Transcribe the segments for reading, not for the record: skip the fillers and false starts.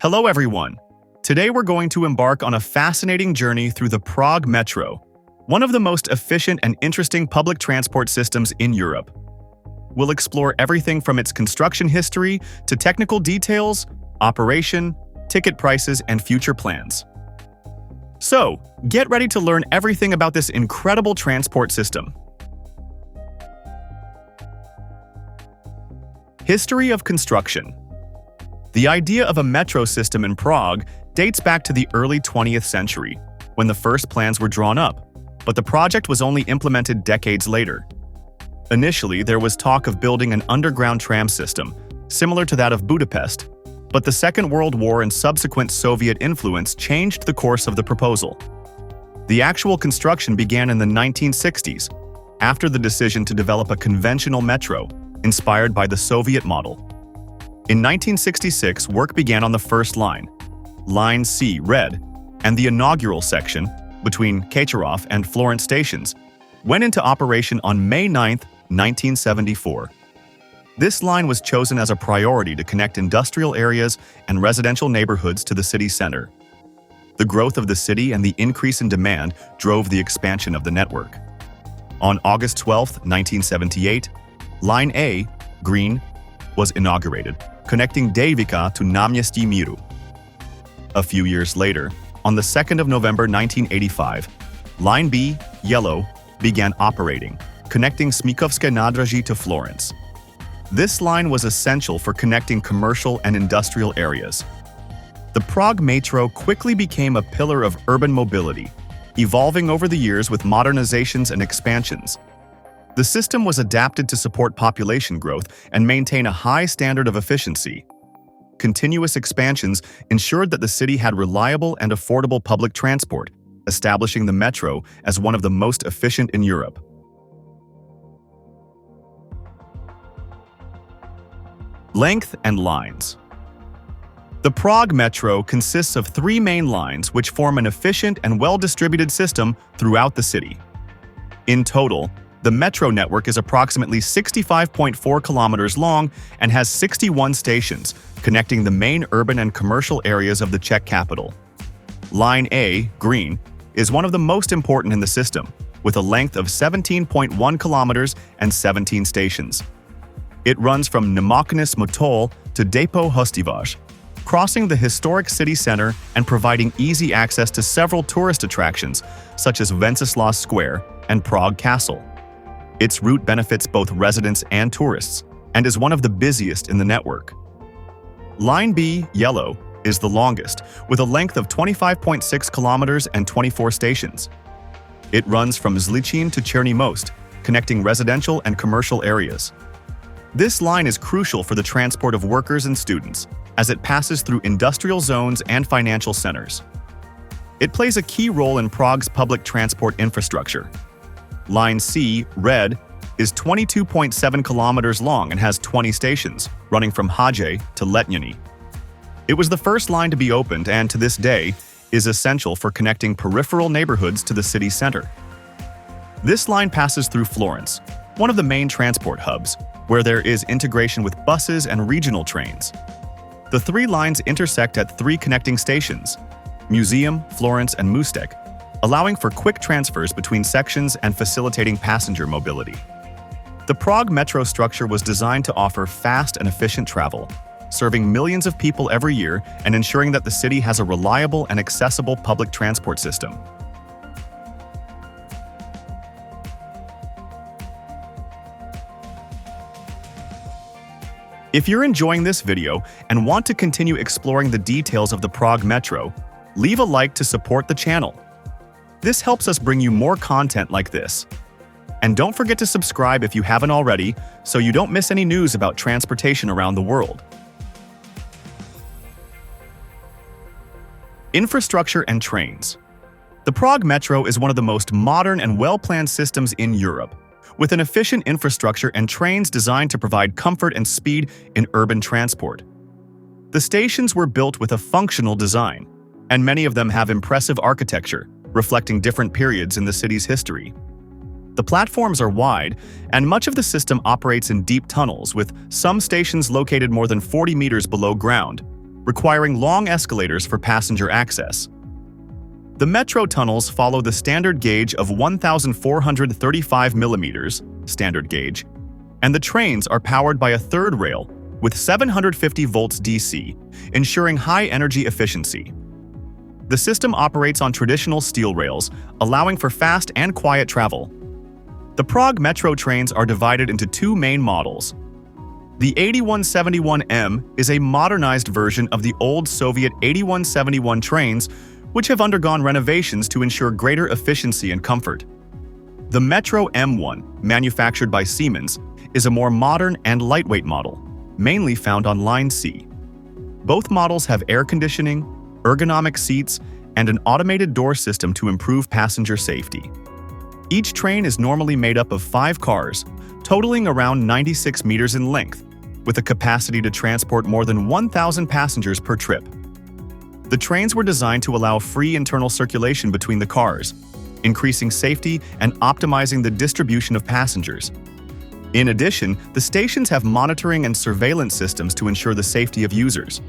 Hello everyone! Today we're going to embark on a fascinating journey through the Prague Metro, one of the most efficient and interesting public transport systems in Europe. We'll explore everything from its construction history to technical details, operation, ticket prices, and future plans. So, get ready to learn everything about this incredible transport system. History of construction. The idea of a metro system in Prague dates back to the early 20th century, when the first plans were drawn up, but the project was only implemented decades later. Initially, there was talk of building an underground tram system, similar to that of Budapest, but the Second World War and subsequent Soviet influence changed the course of the proposal. The actual construction began in the 1960s, after the decision to develop a conventional metro, inspired by the Soviet model. In 1966, work began on the first line, Line C, Red, and the inaugural section, between Kačerov and Florence stations, went into operation on May 9, 1974. This line was chosen as a priority to connect industrial areas and residential neighborhoods to the city center. The growth of the city and the increase in demand drove the expansion of the network. On August 12, 1978, Line A, Green, was inaugurated, connecting Dejvica to Náměstí Míru. A few years later, on the 2nd of November 1985, Line B, Yellow, began operating, connecting Smíchovské nádraží to Florence. This line was essential for connecting commercial and industrial areas. The Prague Metro quickly became a pillar of urban mobility, evolving over the years with modernizations and expansions. The system was adapted to support population growth and maintain a high standard of efficiency. Continuous expansions ensured that the city had reliable and affordable public transport, establishing the metro as one of the most efficient in Europe. Length and lines. The Prague Metro consists of 3 main lines which form an efficient and well-distributed system throughout the city. In total, the metro network is approximately 65.4 kilometers long and has 61 stations, connecting the main urban and commercial areas of the Czech capital. Line A, Green, is one of the most important in the system, with a length of 17.1 kilometers and 17 stations. It runs from Nemocnice Motol to Dépôt Hostivař, crossing the historic city center and providing easy access to several tourist attractions, such as Wenceslas Square and Prague Castle. Its route benefits both residents and tourists, and is one of the busiest in the network. Line B, Yellow, is the longest, with a length of 25.6 kilometers and 24 stations. It runs from Zličín to Černý Most, connecting residential and commercial areas. This line is crucial for the transport of workers and students, as it passes through industrial zones and financial centers. It plays a key role in Prague's public transport infrastructure. Line C, Red, is 22.7 kilometers long and has 20 stations, running from Hage to Letňany. It was the first line to be opened and, to this day, is essential for connecting peripheral neighborhoods to the city center. This line passes through Florence, one of the main transport hubs, where there is integration with buses and regional trains. The 3 lines intersect at 3 connecting stations, Museum, Florence, and Můstek, allowing for quick transfers between sections and facilitating passenger mobility. The Prague Metro structure was designed to offer fast and efficient travel, serving millions of people every year and ensuring that the city has a reliable and accessible public transport system. If you're enjoying this video and want to continue exploring the details of the Prague Metro, leave a like to support the channel. This helps us bring you more content like this. And don't forget to subscribe if you haven't already, so you don't miss any news about transportation around the world. Infrastructure and trains. The Prague Metro is one of the most modern and well-planned systems in Europe, with an efficient infrastructure and trains designed to provide comfort and speed in urban transport. The stations were built with a functional design, and many of them have impressive architecture, reflecting different periods in the city's history. The platforms are wide, and much of the system operates in deep tunnels, with some stations located more than 40 meters below ground, requiring long escalators for passenger access. The metro tunnels follow the standard gauge of 1,435 millimeters, standard gauge, and the trains are powered by a third rail with 750 volts DC, ensuring high energy efficiency. The system operates on traditional steel rails, allowing for fast and quiet travel. The Prague Metro trains are divided into two main models. The 8171M is a modernized version of the old Soviet 8171 trains, which have undergone renovations to ensure greater efficiency and comfort. The Metro M1, manufactured by Siemens, is a more modern and lightweight model, mainly found on Line C. Both models have air conditioning, ergonomic seats, and an automated door system to improve passenger safety. Each train is normally made up of 5 cars, totaling around 96 meters in length, with a capacity to transport more than 1,000 passengers per trip. The trains were designed to allow free internal circulation between the cars, increasing safety and optimizing the distribution of passengers. In addition, the stations have monitoring and surveillance systems to ensure the safety of users.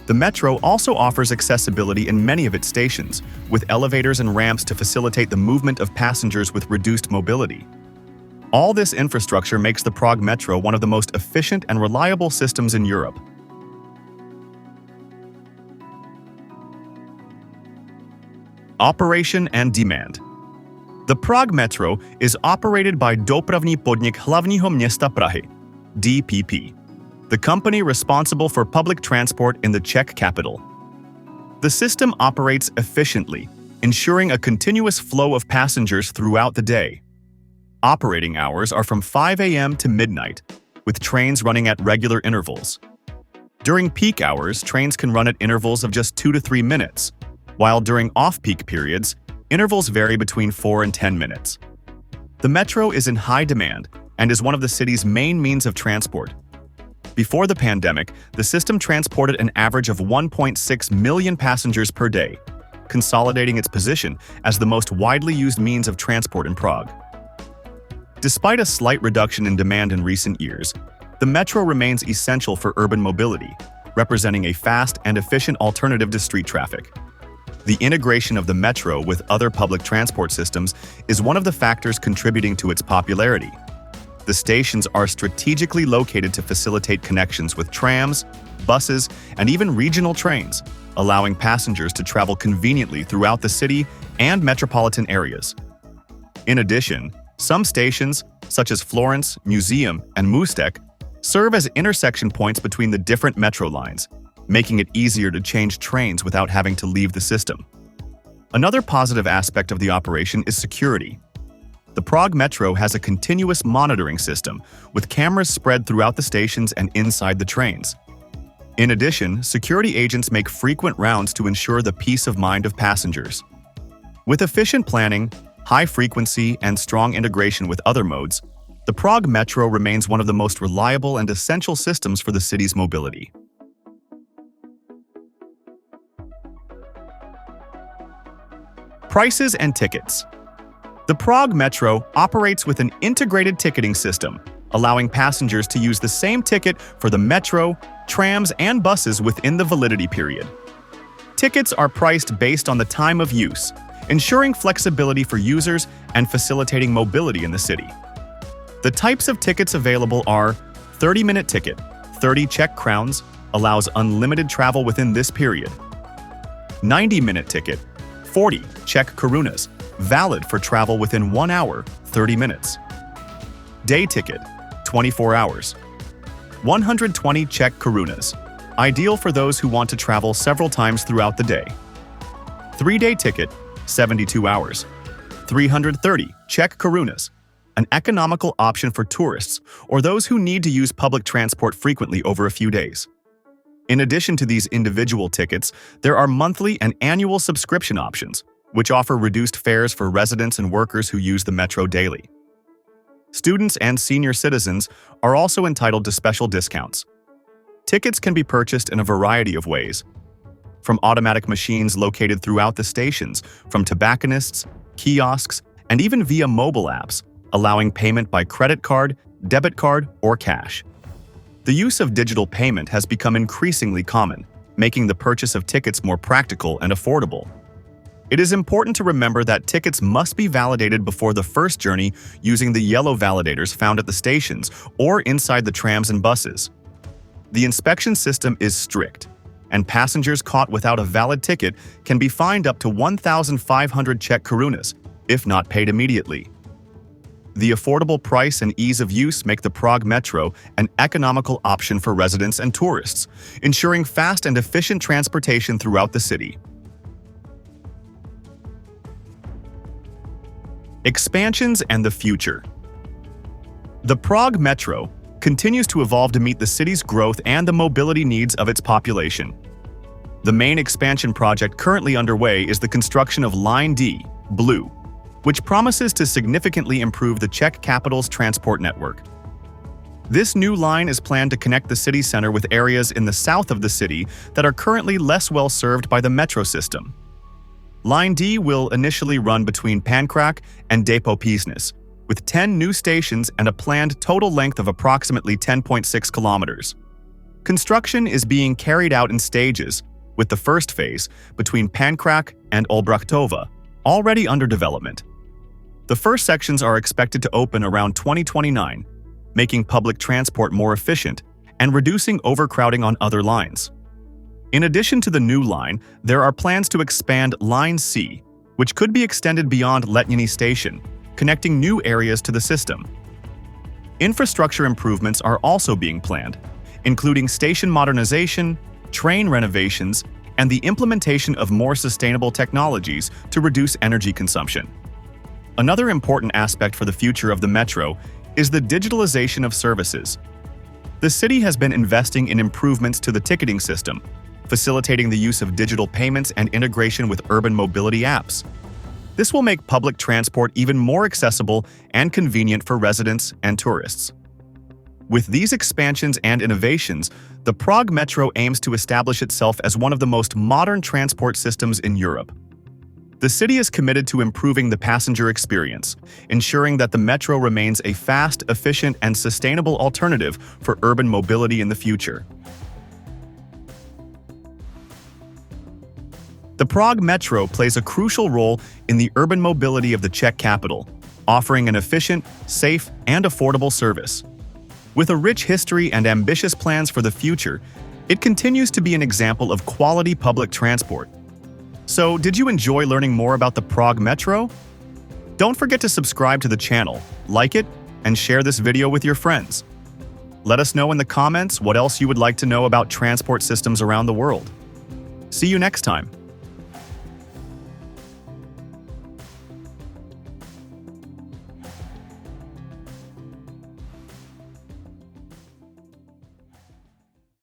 The metro also offers accessibility in many of its stations, with elevators and ramps to facilitate the movement of passengers with reduced mobility. All this infrastructure makes the Prague Metro one of the most efficient and reliable systems in Europe. Operation and demand. The Prague Metro is operated by Dopravní podnik Hlavního města Prahy, DPP, the company responsible for public transport in the Czech capital. The system operates efficiently, ensuring a continuous flow of passengers throughout the day. Operating hours are from 5 a.m. to midnight, with trains running at regular intervals. During peak hours, trains can run at intervals of just 2 to 3 minutes, while during off-peak periods, intervals vary between 4 and 10 minutes. The metro is in high demand and is one of the city's main means of transport. Before the pandemic, the system transported an average of 1.6 million passengers per day, consolidating its position as the most widely used means of transport in Prague. Despite a slight reduction in demand in recent years, the metro remains essential for urban mobility, representing a fast and efficient alternative to street traffic. The integration of the metro with other public transport systems is one of the factors contributing to its popularity. The stations are strategically located to facilitate connections with trams, buses, and even regional trains, allowing passengers to travel conveniently throughout the city and metropolitan areas. In addition, some stations, such as Florence, Museum, and Můstek, serve as intersection points between the different metro lines, making it easier to change trains without having to leave the system. Another positive aspect of the operation is security. The Prague Metro has a continuous monitoring system, with cameras spread throughout the stations and inside the trains. In addition, security agents make frequent rounds to ensure the peace of mind of passengers. With efficient planning, high frequency, and strong integration with other modes, the Prague Metro remains one of the most reliable and essential systems for the city's mobility. Prices and tickets. The Prague Metro operates with an integrated ticketing system, allowing passengers to use the same ticket for the metro, trams, and buses within the validity period. Tickets are priced based on the time of use, ensuring flexibility for users and facilitating mobility in the city. The types of tickets available are 30-minute ticket, 30 Czech crowns, allows unlimited travel within this period. 90-minute ticket, 40 Czech korunas, valid for travel within 1 hour, 30 minutes. Day ticket, 24 hours. 120 Czech korunas, ideal for those who want to travel several times throughout the day. 3-day ticket, 72 hours. 330 Czech korunas, an economical option for tourists or those who need to use public transport frequently over a few days. In addition to these individual tickets, there are monthly and annual subscription options, which offer reduced fares for residents and workers who use the metro daily. Students and senior citizens are also entitled to special discounts. Tickets can be purchased in a variety of ways, from automatic machines located throughout the stations, from tobacconists, kiosks, and even via mobile apps, allowing payment by credit card, debit card, or cash. The use of digital payment has become increasingly common, making the purchase of tickets more practical and affordable. It is important to remember that tickets must be validated before the first journey using the yellow validators found at the stations or inside the trams and buses. The inspection system is strict, and passengers caught without a valid ticket can be fined up to 1,500 Czech korunas, if not paid immediately. The affordable price and ease of use make the Prague Metro an economical option for residents and tourists, ensuring fast and efficient transportation throughout the city. Expansions and the future. The Prague Metro continues to evolve to meet the city's growth and the mobility needs of its population. The main expansion project currently underway is the construction of Line D, Blue, which promises to significantly improve the Czech capital's transport network. This new line is planned to connect the city center with areas in the south of the city that are currently less well served by the metro system. Line D will initially run between Pancrac and Depot Písnice, with 10 new stations and a planned total length of approximately 10.6 kilometers. Construction is being carried out in stages, with the first phase, between Pancrac and Olbrachtova, already under development. The first sections are expected to open around 2029, making public transport more efficient and reducing overcrowding on other lines. In addition to the new line, there are plans to expand Line C, which could be extended beyond Letňany Station, connecting new areas to the system. Infrastructure improvements are also being planned, including station modernization, train renovations, and the implementation of more sustainable technologies to reduce energy consumption. Another important aspect for the future of the metro is the digitalization of services. The city has been investing in improvements to the ticketing system, facilitating the use of digital payments and integration with urban mobility apps. This will make public transport even more accessible and convenient for residents and tourists. With these expansions and innovations, the Prague Metro aims to establish itself as one of the most modern transport systems in Europe. The city is committed to improving the passenger experience, ensuring that the metro remains a fast, efficient, and sustainable alternative for urban mobility in the future. The Prague Metro plays a crucial role in the urban mobility of the Czech capital, offering an efficient, safe, and affordable service. With a rich history and ambitious plans for the future, it continues to be an example of quality public transport. So, did you enjoy learning more about the Prague Metro? Don't forget to subscribe to the channel, like it, and share this video with your friends. Let us know in the comments what else you would like to know about transport systems around the world. See you next time.